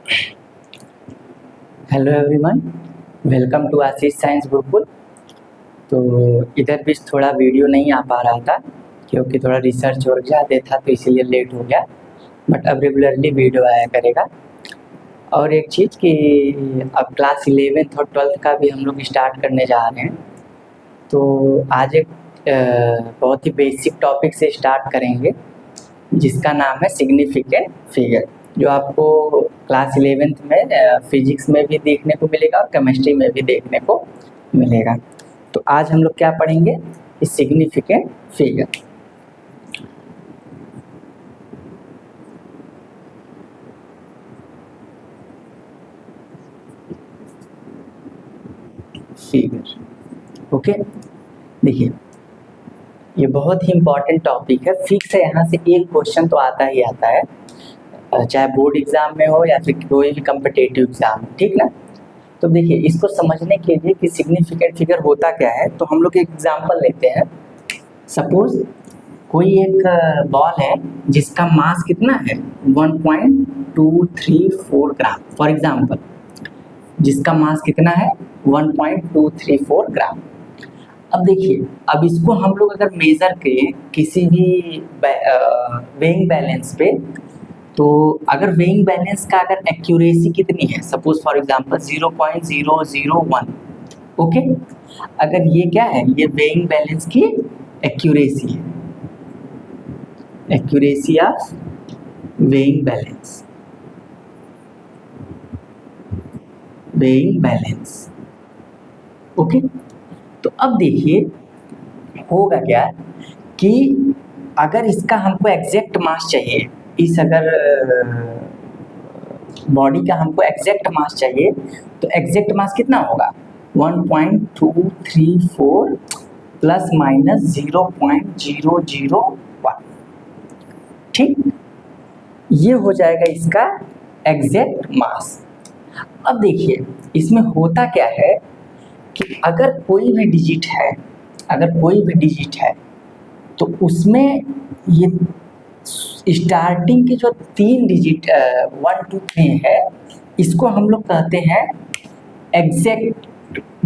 Hello everyone, welcome to Ashish science Gurukul. तो इधर भी थोड़ा वीडियो नहीं आ पा रहा था क्योंकि थोड़ा रिसर्च वर्क ज़्यादा था तो इसीलिए लेट हो गया, बट अब रेगुलरली वीडियो आया करेगा। और एक चीज़ कि अब क्लास 11th और 12th का भी हम लोग स्टार्ट करने जा रहे हैं। तो आज एक बहुत ही बेसिक टॉपिक से स्टार्ट करेंगे जिसका नाम है सिग्निफिकेंट फिगर, जो आपको क्लास 11th में फिजिक्स में भी देखने को मिलेगा और केमिस्ट्री में भी देखने को मिलेगा। तो आज हम लोग क्या पढ़ेंगे, सिग्निफिकेंट फिगर। ओके, देखिए ये बहुत ही इम्पोर्टेंट टॉपिक है। फिक्स है, यहाँ से एक क्वेश्चन तो आता ही आता है, चाहे बोर्ड एग्जाम में हो या फिर कोई भी कम्पिटेटिव एग्जाम, ठीक ना। तो देखिए इसको समझने के लिए कि सिग्निफिकेंट फिगर होता क्या है, तो हम लोग एक एग्जाम्पल लेते हैं। सपोज कोई एक बॉल है जिसका मास कितना है 1.234 ग्राम, फॉर एग्जाम्पल जिसका मास कितना है 1.234 ग्राम। अब देखिए, अब इसको हम लोग अगर मेज़र करें किसी भी वेइंग बैलेंस पे, तो अगर वेइंग बैलेंस का अगर एक्यूरेसी कितनी है, सपोज फॉर एग्जांपल 0.001, ओके, अगर ये क्या है, ये वेइंग बैलेंस की एक्यूरेसी है, accuracy of weighing balance, weighing balance, okay. तो अब देखिए होगा क्या कि अगर इसका हमको एग्जैक्ट मास चाहिए, इस अगर बॉडी का हमको एग्जैक्ट मास चाहिए, तो एग्जैक्ट मास कितना होगा 1.234 प्लस माइनस 0.001, ठीक, ये हो जाएगा इसका एग्जैक्ट मास। अब देखिए इसमें होता क्या है कि अगर कोई भी डिजिट है, अगर कोई भी डिजिट है तो उसमें ये स्टार्टिंग के जो 3 डिजिट 1 2 3 है, इसको हम लोग कहते हैं एग्जैक्ट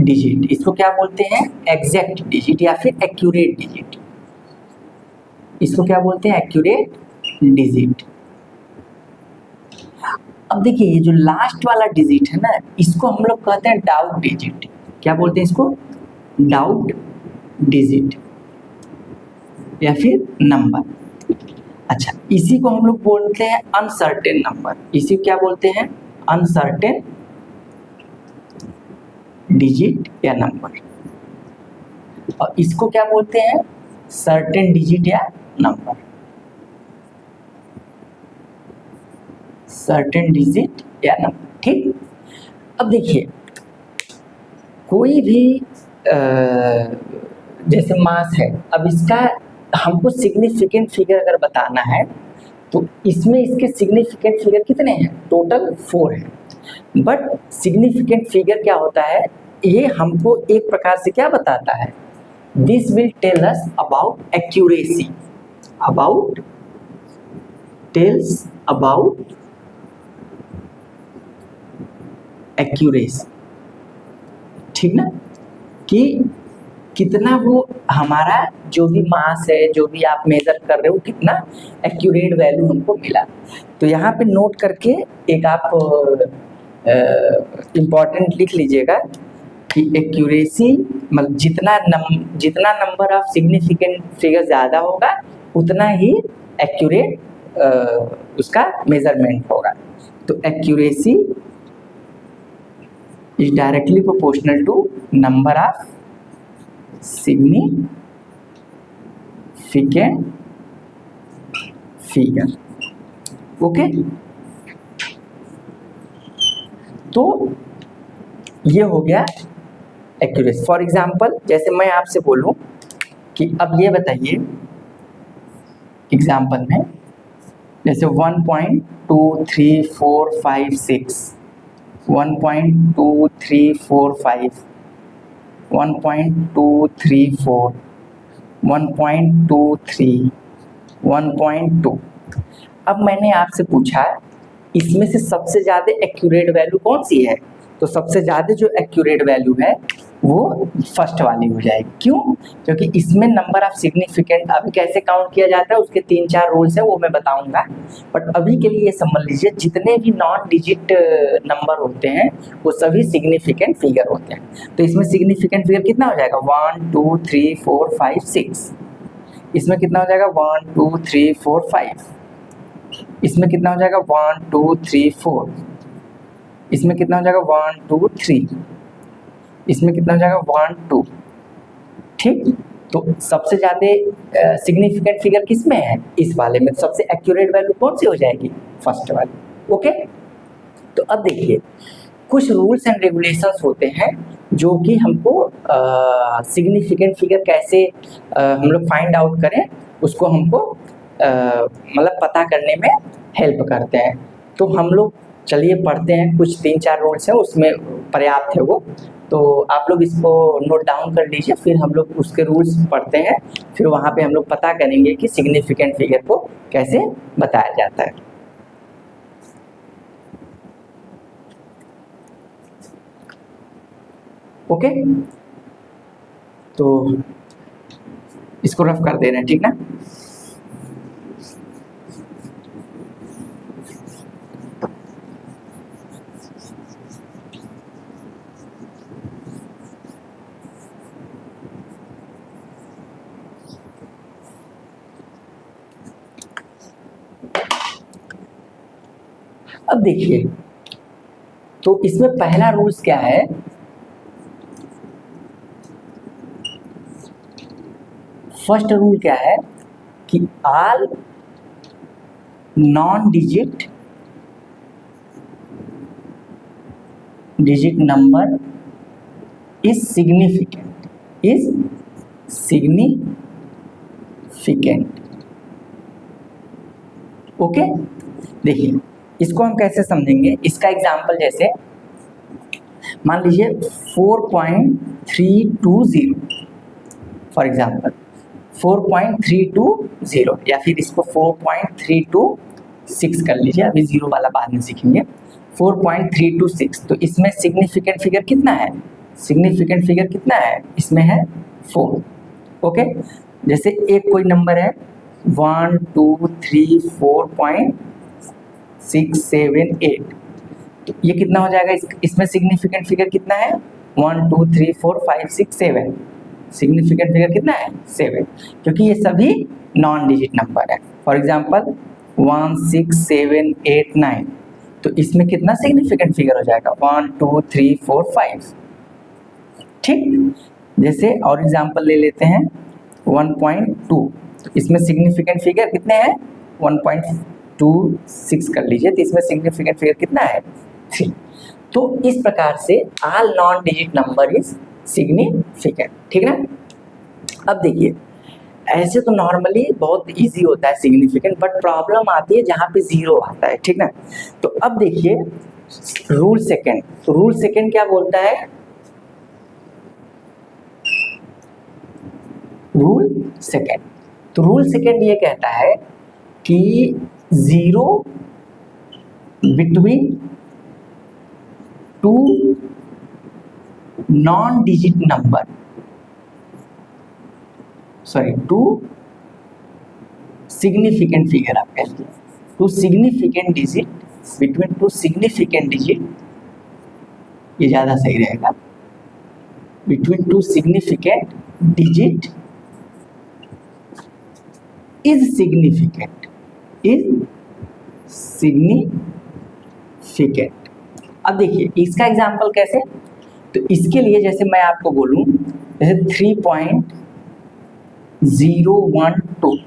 डिजिट। इसको क्या बोलते हैं, एग्जैक्ट डिजिट या फिर एक्यूरेट डिजिट। इसको क्या बोलते हैं, एक्यूरेट डिजिट। अब देखिए ये जो लास्ट वाला डिजिट है ना, इसको हम लोग कहते हैं डाउट डिजिट। क्या बोलते हैं इसको, डाउट डिजिट या फिर नंबर। अच्छा, इसी को हम लोग बोलते हैं अनसर्टेन नंबर। इसी को क्या बोलते हैं, अनसर्टेन डिजिट या नंबर। और इसको क्या बोलते हैं, सर्टेन डिजिट या नंबर, सर्टेन डिजिट या नंबर, ठीक। अब देखिए कोई भी जैसे मास है, अब इसका हमको सिग्निफिकेंट फिगर अगर बताना है तो इसमें इसके सिग्निफिकेंट फिगर कितने हैं, टोटल 4 हैं। बट सिग्निफिकेंट फिगर क्या होता है, ये हमको एक प्रकार से क्या बताता है, this will tell us about accuracy, about tells about accuracy, ठीक ना, कि कितना वो हमारा जो भी मास है, जो भी आप मेजर कर रहे हो, कितना एक्यूरेट वैल्यू हमको मिला। तो यहाँ पे नोट करके एक आप इम्पॉर्टेंट लिख लीजिएगा कि एक्यूरेसी मतलब जितना नंबर ऑफ सिग्निफिकेंट फिगर ज़्यादा होगा उतना ही एक्यूरेट उसका मेजरमेंट होगा। तो accuracy is directly proportional to number of significant figure, okay. तो ये हो गया एक्यूरेसी। फॉर एग्जांपल जैसे मैं आपसे बोलूं कि अब ये बताइए एग्जांपल में, जैसे 1.23456, 1.2345, 1.234, 1.23, 1.2। अब मैंने आपसे पूछा इसमें से सबसे ज़्यादा एक्यूरेट वैल्यू कौन सी है? तो सबसे ज़्यादा जो एक्यूरेट वैल्यू है वो फर्स्ट वाली हो जाएगी। क्यों? क्योंकि इसमें नंबर ऑफ सिग्निफिकेंट अभी कैसे काउंट किया जाता है उसके 3-4 रूल्स है, वो मैं बताऊंगा। बट अभी के लिए ये समझ लीजिए जितने भी नॉन डिजिट नंबर होते हैं वो सभी सिग्निफिकेंट फिगर होते हैं। तो इसमें सिग्निफिकेंट फिगर कितना हो जाएगा? 1 2 3 4 5 6। इसमें कितना हो जाएगा? 1 2 3 4 5। इसमें कितना हो जाएगा? 1 2 3 4। इसमें कितना हो जाएगा? 1 2 3। इसमें कितना हो जाएगा? 1 2। ठीक, तो सबसे ज़्यादा सिग्निफिकेंट फिगर किस में है? इस वाले में। सबसे एक्यूरेट वैल्यू कौन सी हो जाएगी? फर्स्ट वाली। ओके, तो अब देखिए कुछ रूल्स एंड रेगुलेशंस होते हैं जो कि हमको सिग्निफिकेंट फिगर कैसे हम लोग फाइंड आउट करें उसको हमको मतलब पता करने में हेल्प करते हैं। तो हम लोग चलिए पढ़ते हैं, कुछ 3-4 रूल्स हैं उसमें पर्याप्त है वो, तो आप लोग इसको नोट डाउन कर लीजिए, फिर हम लोग उसके रूल्स पढ़ते हैं, फिर वहाँ पे हम लोग पता करेंगे कि सिग्निफिकेंट फिगर को कैसे बताया जाता है। ओके, तो इसको रफ कर दे रहे हैं, ठीक ना? अब देखिए, तो इसमें पहला रूल्स क्या है? फर्स्ट रूल क्या है कि all non digit number is significant. Okay, देखिए इसको हम कैसे समझेंगे? इसका एग्जांपल जैसे मान लीजिए 4.320 फॉर एग्जांपल 4.320 या फिर इसको 4.326 कर लीजिए, अभी जीरो वाला बाद में सीखेंगे। 4.326, तो इसमें सिग्निफिकेंट फिगर कितना है? सिग्निफिकेंट फिगर कितना है? इसमें है 4। ओके, जैसे एक कोई नंबर है 1 2 3 4.678, तो ये कितना हो जाएगा? इसमें सिग्निफिकेंट फिगर कितना है? 1 2 3 4 5 6 7। सिग्निफिकेंट फिगर कितना है? 7, क्योंकि ये सभी नॉन डिजिट नंबर है। फॉर एग्जांपल 1 6 7 8 9, तो इसमें कितना सिग्निफिकेंट फिगर हो जाएगा? 1 2 3 4 5। ठीक, जैसे और एग्जांपल ले लेते हैं 1.2, तो इसमें सिग्निफिकेंट फिगर कितने हैं? 1.26 कर लीजिए, तो इसमें सिग्निफिकेंट फिगर कितना है? 3। तो इस प्रकार से all non digit number is significant, ठीक है ना? अब देखिए ऐसे तो नॉर्मली बहुत इजी होता है सिग्निफिकेंट, बट प्रॉब्लम आती है जहाँ पे जीरो आता है, ठीक ना? तो अब देखिए रूल सेकंड, तो रूल सेकंड क्या बोलता है? रूल सेकंड, तो रूल सेकंड ये कहता है कि zero between two non digit number, sorry two significant figure, आप कह लीजिए two significant digit, between two significant digit, ये ज्यादा सही रहेगा, between two significant digit is significant, अब देखिए इसका एग्जांपल कैसे? तो इसके लिए जैसे मैं आपको बोलूं जैसे 3.012,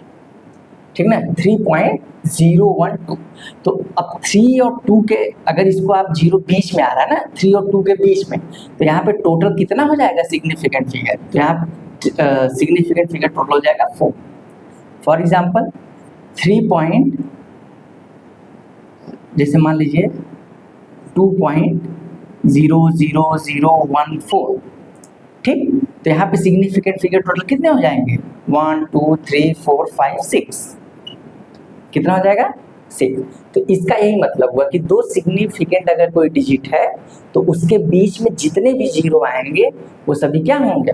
ठीक ना? 3.012, तो अब 3 और 2 के अगर इसको आप 0 बीच में आ रहा है ना, 3 और 2 के बीच में, तो यहाँ पे टोटल कितना हो जाएगा सिग्निफिकेंट फिगर? तो यहाँ सिग्निफिकेंट फिगर टोटल हो जाएगा 4। फॉर एग्जाम्पल 3 जैसे मान लीजिए 2.00014, ठीक? तो यहाँ पे सिग्निफिकेंट फिगर टोटल कितने हो जाएंगे? 1 2 3 4 5 6, कितना हो जाएगा? 6। तो इसका यही मतलब हुआ कि दो सिग्निफिकेंट अगर कोई डिजिट है तो उसके बीच में जितने भी जीरो आएंगे वो सभी क्या होंगे,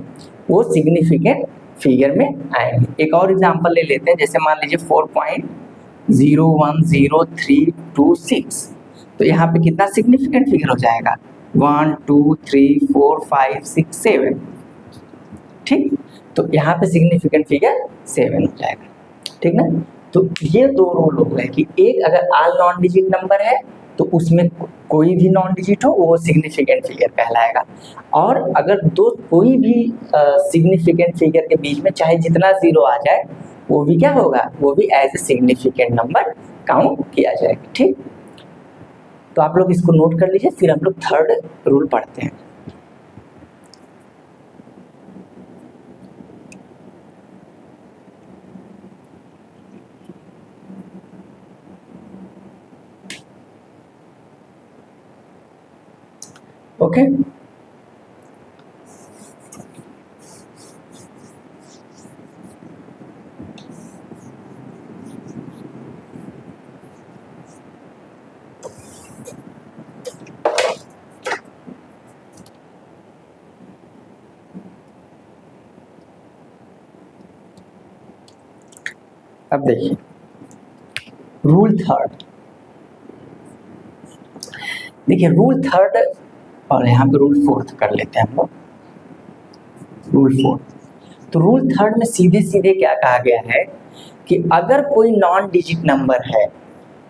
वो सिग्निफिकेंट फिगर में आएंगे। एक और एग्जांपल ले लेते हैं, जैसे मान लीजिए 4.010326, तो यहाँ पे कितना सिग्निफिकेंट फिगर हो जाएगा, 1 2 3 4 5 6 7, ठीक। तो यहाँ पे सिग्निफिकेंट फिगर 7 हो जाएगा, ठीक ना। तो ये दो रूल हो गए कि एक अगर ऑल नॉन डिजिट नंबर है तो उसमें कोई भी नॉन डिजिट हो वो सिग्निफिकेंट फिगर कहलाएगा, और अगर दो कोई भी सिग्निफिकेंट फिगर के बीच में चाहे जितना जीरो आ जाए वो भी क्या होगा, वो भी as a significant number count किया जाएगा, ठीक। तो आप लोग इसको नोट कर लीजिए, फिर हम लोग थर्ड रूल पढ़ते हैं। ओके, अब देखिए रूल थर्ड, देखिए रूल थर्ड और यहाँ पे रूल फोर्थ कर लेते हैं हम लोग, रूल फोर्थ। तो रूल थर्ड में सीधे सीधे क्या कहा गया है कि अगर कोई नॉन डिजिट नंबर है,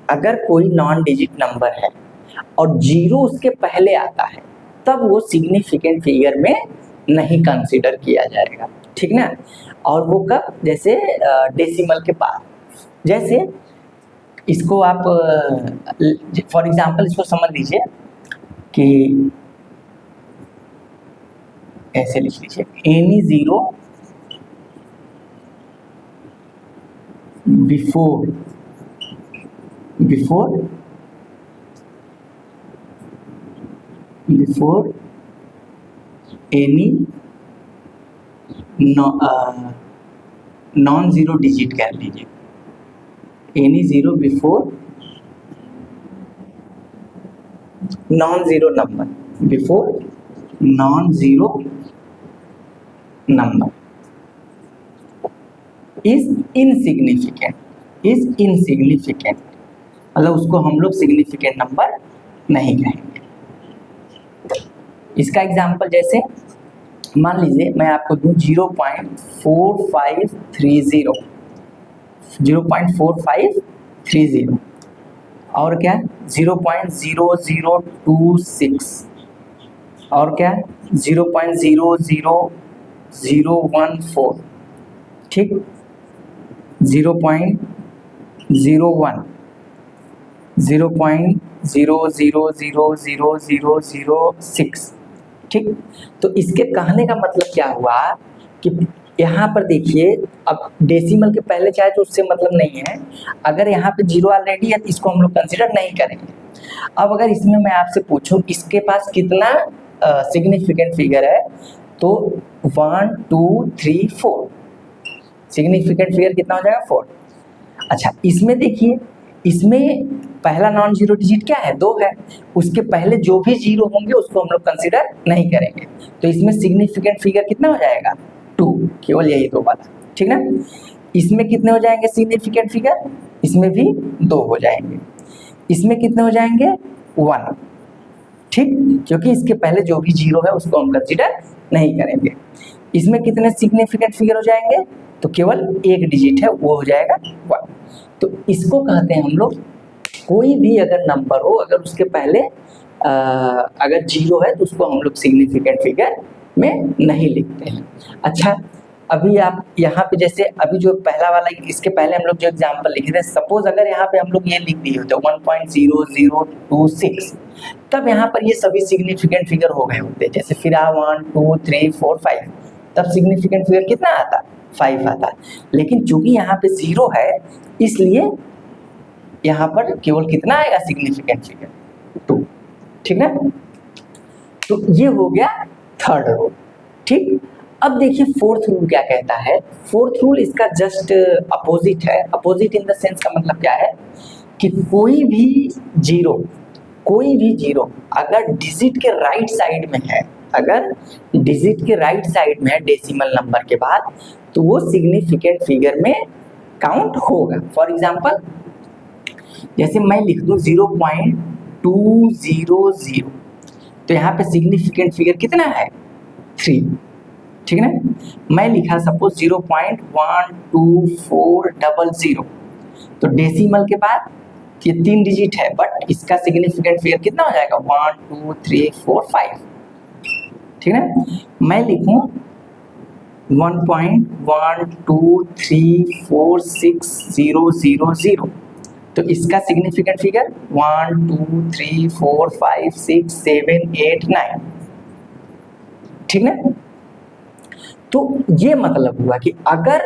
अगर कोई नॉन डिजिट नंबर है और जीरो उसके पहले आता है तब वो सिग्निफिकेंट फिगर में नहीं कंसीडर किया जाएगा, ठीक ना। और वो कब, जैसे डेसिमल के बाद, जैसे इसको आप फॉर एग्जांपल इसको समझ लीजिए कि ऐसे लिख लीजिए, any zero before any non zero digit कह लीजिए, any zero before non zero number, before non zero number is insignificant, मतलब उसको हम लोग सिग्निफिकेंट नंबर नहीं कहेंगे। इसका एग्जांपल जैसे मान लीजिए मैं आपको दूं 0.4530 और क्या 0.0026 और क्या 0.00014, ठीक, 0.01, 0.000006, ठीक। तो इसके कहने का मतलब क्या हुआ कि यहाँ पर देखिए, अब डेसिमल के पहले चाहे तो उससे मतलब नहीं है, अगर यहाँ पे जीरो ऑलरेडी है तो इसको हम लोग कंसिडर नहीं करेंगे। अब अगर इसमें मैं आपसे पूछूं इसके पास कितना सिग्निफिकेंट फिगर है, तो 1 2 3 4 सिग्निफिकेंट फिगर कितना हो जाएगा, 4। अच्छा इसमें देखिए, इसमें पहला नॉन जीरो डिजिट क्या है, 2 है, उसके पहले जो भी जीरो होंगे उसको हम लोग कंसीडर नहीं करेंगे, तो इसमें सिग्निफिकेंट फिगर कितना हो जाएगा, 2, केवल यही 2 वाला, ठीक ना। इसमें कितने हो जाएंगे सिग्निफिकेंट फिगर, इसमें भी 2 हो जाएंगे, इसमें कितने हो जाएंगे 1, ठीक, क्योंकि इसके पहले जो भी जीरो है उसको हम कंसीडर नहीं करेंगे। इसमें कितने सिग्निफिकेंट फिगर हो जाएंगे, तो केवल एक डिजिट है वो हो जाएगा 1। तो इसको कहते हैं हम लोग, कोई भी अगर नंबर हो अगर उसके पहले अगर जीरो है तो उसको हम लोग सिग्निफिकेंट फिगर में नहीं लिखते हैं। अच्छा अभी आप यहाँ पे जैसे अभी जो पहला वाला, इसके पहले हम लोग जो एग्जांपल लिखे थे, सपोज अगर यहाँ पे हम लोग ये लिख दिए होते 1.0026, तब यहाँ पर ये सभी सिग्निफिकेंट फिगर हो गए होते, जैसे फिर 1 2 3 4 5, तब सिग्निफिकेंट फिगर कितना आता, 5 आता। लेकिन चूंकि यहाँ पे जीरो है इसलिए यहाँ पर केवल कितना आएगा सिग्निफिकेंट फिगर, 2, ठीक है। तो ये हो गया थर्ड रूल, ठीक। अब देखिए फोर्थ रूल क्या कहता है। फोर्थ रूल इसका जस्ट अपोजिट है। अपोजिट इन द सेंस का मतलब क्या है कि कोई भी जीरो अगर डिजिट के राइट साइड में है, अगर डिजिट के राइट साइड में है डेसिमल नंबर के बाद, तो वो सिग्निफिकेंट फिगर में काउंट होगा। फॉर एग्जांपल जैसे मैं लिख दूं 0.200, तो यहाँ पे सिग्निफिकेंट फिगर कितना है 3, ठीक है ना। मैं लिखा सपोज 0.12400, तो डेसिमल के बाद ये 3 डिजिट है, बट इसका सिग्निफिकेंट फिगर कितना हो जाएगा 1 2 3 4 5, ठीक है ना। मैं लिखूं 1.1234600, तो इसका सिग्निफिकेंट फिगर 1 2 3 4 5 6 7 8 9, ठीक ना। तो ये मतलब हुआ कि अगर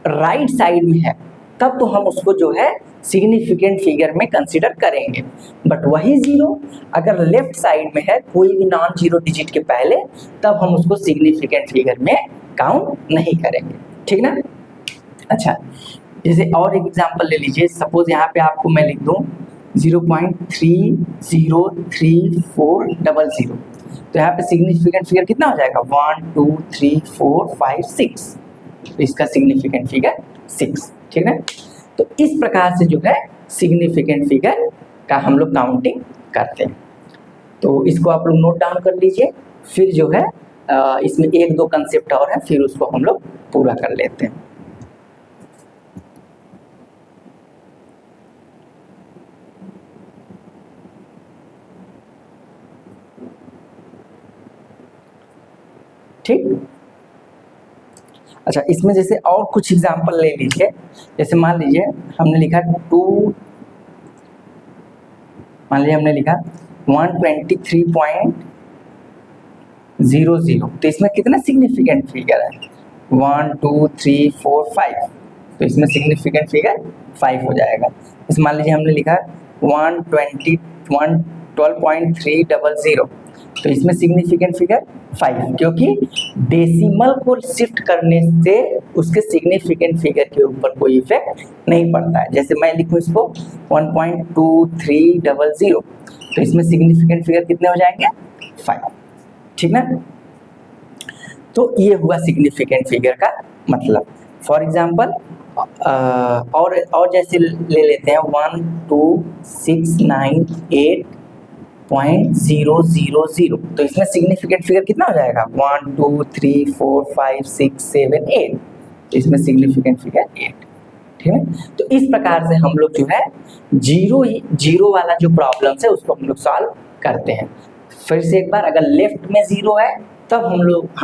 राइट साइड में है तब तो हम उसको जो है सिग्निफिकेंट फिगर में कंसीडर करेंगे, बट वही जीरो अगर लेफ्ट साइड में है कोई भी नॉन जीरो डिजिट के पहले, तब हम उसको सिग्निफिकेंट फिगर में काउंट नहीं करेंगे, ठीक ना। अच्छा, जैसे और एक एग्जांपल ले लीजिए, सपोज यहाँ पे आपको मैं लिख दूँ 0.303400, तो यहाँ पे सिग्निफिकेंट फिगर कितना हो जाएगा 1 2 3 4 5 6, तो इसका सिग्निफिकेंट फिगर 6, ठीक है। तो इस प्रकार से जो है सिग्निफिकेंट फिगर का हम लोग काउंटिंग करते हैं। तो इसको आप लोग नोट डाउन कर लीजिए, फिर जो है इसमें 1-2 कंसेप्ट और है, फिर उसको हम लोग पूरा कर लेते हैं। ठीक, अच्छा, इसमें जैसे और कुछ एग्जांपल ले लीजिए, जैसे मान लीजिए हमने लिखा 123.00, तो इसमें कितना सिग्निफिकेंट फिगर है 1 2 3 4 5, तो इसमें सिग्निफिकेंट फिगर 5 हो जाएगा। इस मान लीजिए हमने लिखा 12.300, तो इसमें सिग्निफिकेंट फिगर 5, क्योंकि डेसिमल को शिफ्ट करने से उसके सिग्निफिकेंट फिगर के ऊपर कोई इफेक्ट नहीं पड़ता है। जैसे मैं लिखूं इसको 1.2300, तो इसमें सिग्निफिकेंट फिगर कितने हो जाएंगे 5, ठीक ना। तो ये हुआ सिग्निफिकेंट फिगर का मतलब। फॉर एग्जांपल और जैसे ले लेते हैं 12698.000, तो इसमें सिग्निफिकेंट फिगर कितना हो जाएगा 1 2 3 4 5 6 7 8, तो इसमें सिग्निफिकेंट फिगर 8, ठीक है। तो इस प्रकार से हम लोग जो है जीरो वाला जो प्रॉब्लम्स है उसको हम लोग सॉल्व करते हैं। फिर से एक बार, अगर लेफ्ट में जीरो है तब हम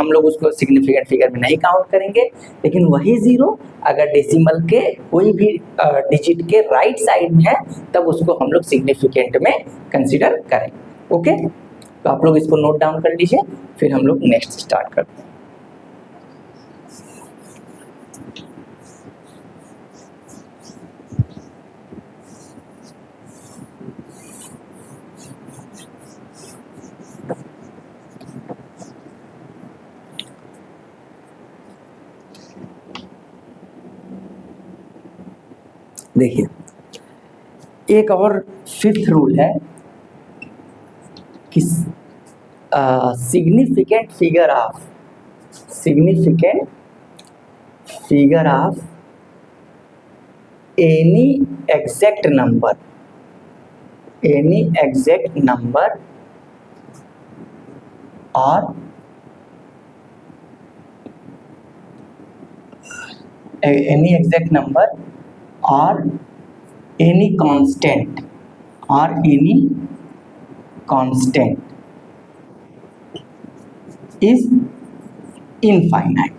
लोग उसको सिग्निफिकेंट फिगर में नहीं काउंट करेंगे, लेकिन वही जीरो अगर डेसिमल के कोई भी डिजिट के राइट साइड में है तब उसको हम लोग सिग्निफिकेंट में कंसीडर करेंगे। ओके, तो आप लोग इसको नोट डाउन कर लीजिए, फिर हम लोग नेक्स्ट स्टार्ट करते हैं। देखिए, एक और 5th रूल है कि significant figure of any exact number और any constant is infinite।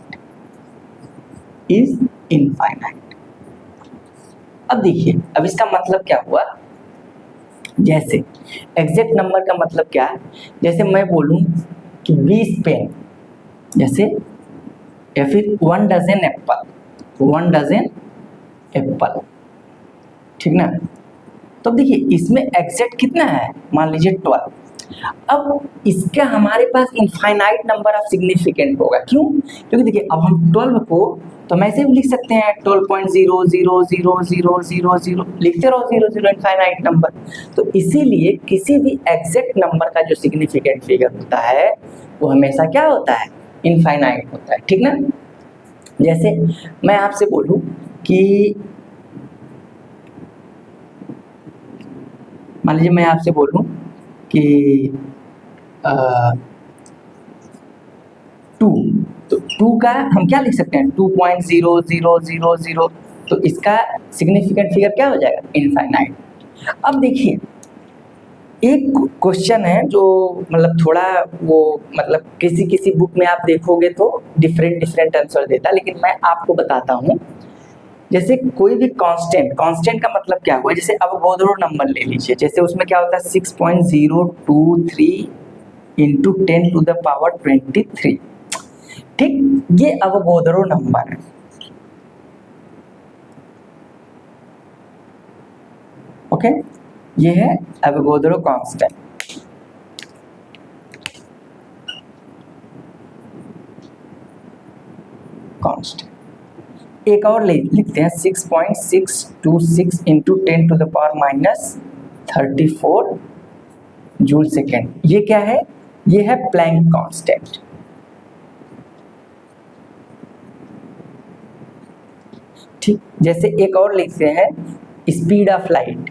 अब देखिए, अब इसका मतलब क्या हुआ, जैसे एग्जैक्ट नंबर का मतलब क्या है, जैसे मैं बोलूं कि 20 पेन, जैसे, या फिर 1 डजन एप्पल, ठीक ना। तो देखिए इसमें एग्जैक्ट कितना है, मान लीजिए 12। अब इसका हमारे पास इनफाइनाइट नंबर ऑफ सिग्निफिकेंट होगा, क्यों? क्योंकि देखिए अब हम 12 को तो हम ऐसे भी लिख सकते हैं 12.0000000 लिखते रहो 00 इनफाइनाइट नंबर। तो इसीलिए किसी भी एग्जैक्ट नंबर का जो सिग्निफिकेंट फिगर होता है वो हमेशा क्या होता है, इनफाइनाइट होता है, ठीक ना। जैसे मैं आपसे बोलूं कि मान लीजिए मैं आपसे बोलूं कि 2, तो 2 का हम क्या लिख सकते हैं 2.0000, तो इसका सिग्निफिकेंट फिगर क्या हो जाएगा, इनफाइनाइट। अब देखिए एक क्वेश्चन है जो मतलब थोड़ा वो मतलब किसी बुक में आप देखोगे तो डिफरेंट आंसर देता है, लेकिन मैं आपको बताता हूँ। जैसे कोई भी कांस्टेंट का मतलब क्या हुआ, जैसे अवोगाद्रो नंबर ले लीजिए, जैसे उसमें क्या होता है 6.023 इंटू 10⁻23, ठीक, ये अवोगाद्रो नंबर है। ओके, ये है अवोगाद्रो कांस्टेंट। एक और लिखते हैं 6.626 इंटू 10⁻34 जूल सेकेंड। ये क्या है, ये है प्लैंक कांस्टेंट। ठीक, जैसे एक और लिखते हैं speed of light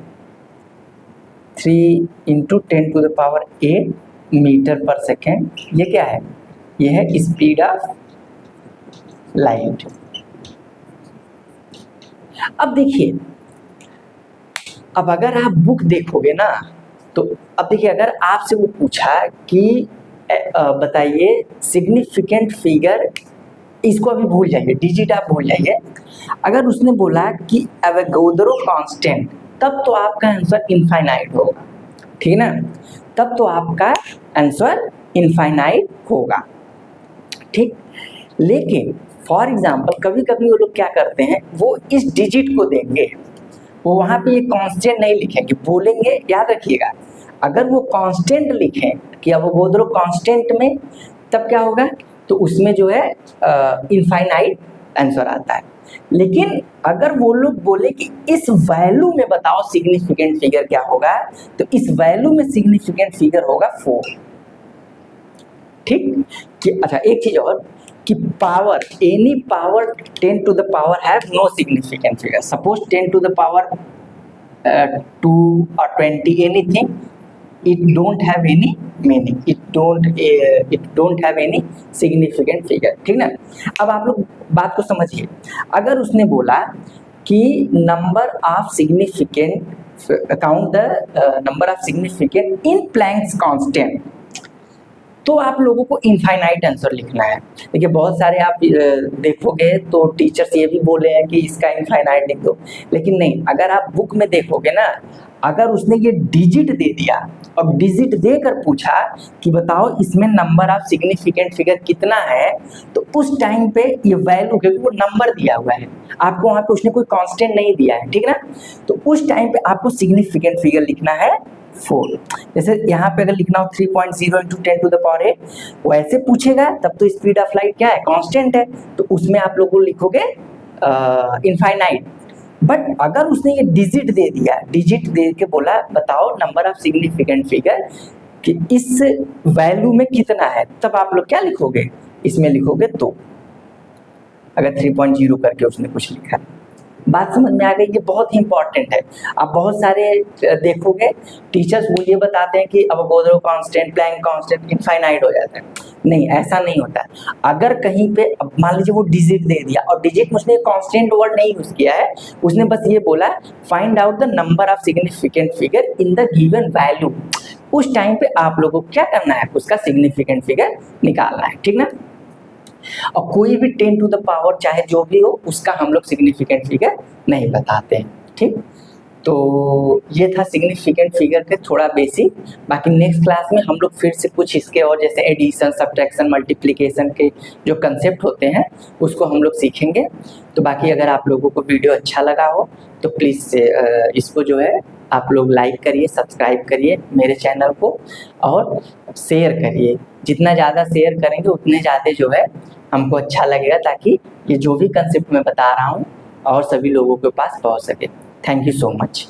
3 into 10⁸ metre per second. ये क्या है, ये है स्पीड ऑफ लाइट। अब देखिए, अब अगर आप बुक देखोगे ना, तो अब देखिए अगर आपसे वो पूछा कि बताइए सिग्निफिकेंट फिगर, इसको अभी भूल जाइए, डिजिट आप भूल जाइए। अगर उसने बोला कि अवोगाद्रो कांस्टेंट, तब तो आपका आंसर इनफाइनाइट होगा, ठीक ना, तब तो आपका आंसर इनफाइनाइट होगा, ठीक। लेकिन फॉर एग्जाम्पल कभी कभी वो लोग क्या करते हैं, वो इस डिजिट को देंगे, वो वहाँ पे ये कांस्टेंट नहीं लिखेंगे, बोलेंगे, याद रखिएगा, अगर वो कांस्टेंट लिखें कि अवोगाद्रो कांस्टेंट में, तब क्या होगा, तो उसमें जो है इनफाइनाइट आंसर आता है। लेकिन अगर वो लोग बोले कि इस वैल्यू में बताओ सिग्निफिकेंट फिगर क्या होगा, तो इस वैल्यू में सिग्निफिकेंट फिगर होगा 4, ठीक। कि अच्छा एक चीज और, कि power, any power 10⁻ have no significant figure. Suppose 10⁻2 or 20 anything, it don't have any meaning, it don't have any significant figure, ठीक ना। अब आप लोग बात को समझिए, अगर उसने बोला कि number of significant, count the number of significant in Planck's constant, तो आप लोगों को इनफाइनाइट आंसर लिखना है। देखिए बहुत सारे आप देखोगे तो टीचर्स ये भी बोले हैं कि इसका इनफाइनाइट लिख दो, लेकिन नहीं, अगर आप बुक में देखोगे ना, अगर उसने ये डिजिट दे दिया और डिजिट देकर पूछा कि बताओ इसमें नंबर ऑफ सिग्निफिकेंट फिगर कितना है, तो उस टाइम पे ये वैल्यू, क्योंकि वो नंबर दिया हुआ है आपको, वहाँ पे उसने कोई कांस्टेंट नहीं दिया है, ठीक ना, तो उस टाइम पे आपको सिग्निफिकेंट फिगर लिखना है 4। जैसे यहाँ पे अगर लिखना हो 3.0 इंटू 10⁸, वो ऐसे पूछेगा, तब तो स्पीड ऑफ लाइट क्या है, कांस्टेंट है, तो उसमें आप लोग को लिखोगे इनफाइनाइट। बट अगर उसने ये डिजिट दे दिया, डिजिट दे के बोला बताओ नंबर ऑफ सिग्निफिकेंट फिगर कि इस वैल्यू में कितना है, तब आप लोग क्या लिखोगे, इसमें लिखोगे 2, अगर 3.0 करके उसने कुछ लिखा। बात समझ में आ गई, ये बहुत ही इंपॉर्टेंट है। आप बहुत सारे देखोगे टीचर्स वो ये बताते हैं कि Avogadro constant, Planck constant infinite हो जाता है, नहीं, ऐसा नहीं होता है। अगर कहीं पे मान लीजिए वो डिजिट दे दिया, और डिजिट में उसने कांस्टेंट वर्ड नहीं यूज किया है, उसने बस ये बोला find out the number of significant figure in the given value, उस टाइम पे आप लोगों को क्या करना है, उसका सिग्निफिकेंट फिगर निकालना है, ठीक ना। और कोई भी 10⁻, चाहे जो भी हो, उसका हम लोग सिग्निफिकेंट फिगर नहीं बताते हैं, ठीक। तो ये था सिग्निफिकेंट फिगर के थोड़ा बेसिक। बाकी नेक्स्ट क्लास में हम लोग फिर से कुछ इसके और जैसे एडिशन, सब्ट्रैक्शन, मल्टीप्लिकेशन के जो कंसेप्ट होते हैं उसको हम लोग सीखेंगे। तो बाकी अगर आप लोगों को वीडियो अच्छा लगा हो तो प्लीज़ इसको जो है आप लोग लाइक करिए, सब्सक्राइब करिए मेरे चैनल को और शेयर करिए। जितना ज़्यादा शेयर करेंगे उतने ज़्यादा जो है हमको अच्छा लगेगा, ताकि ये जो भी कंसेप्ट मैं बता रहा हूँ और सभी लोगों के पास पहुँच सके। Thank you so much.